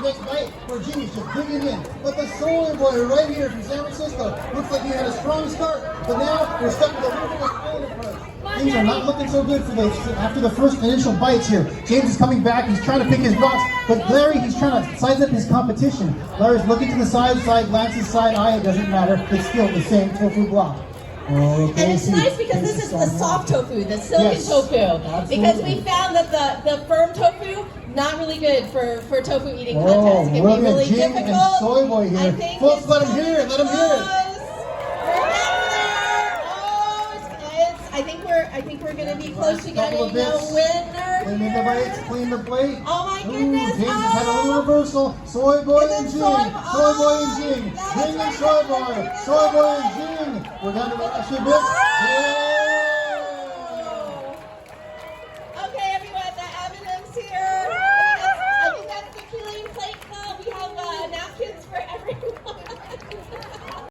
next bite where Jimmy's just digging in. But the Soy Boy right here from San Francisco looks like he had a strong start, but now we're stuck with a little bit of island approach. Things are not looking so good for this after the first initial bites here. James is coming back. He's trying to pick his rocks, but Larry, he's trying to size up his competition. Larry's looking to the side, glances side eye. It doesn't matter. It's still the same tofu block. Okay, and it's nice because this is the soft tofu, the silken tofu. Absolutely. Because we found that the firm tofu, not really good for tofu eating contests. It can be really Jim difficult. And Soy Boy here. Folks, let him hear it. Let him hear it. I think we're going to be close to getting a winner. Clean the bites, clean the plate. Oh my goodness. James has had a little reversal. Soy Boy and Jing. Soy Boy and Jing. Jing and Soy Boy. Soy Boy and Jing. We're down to the last few bits. Yeah.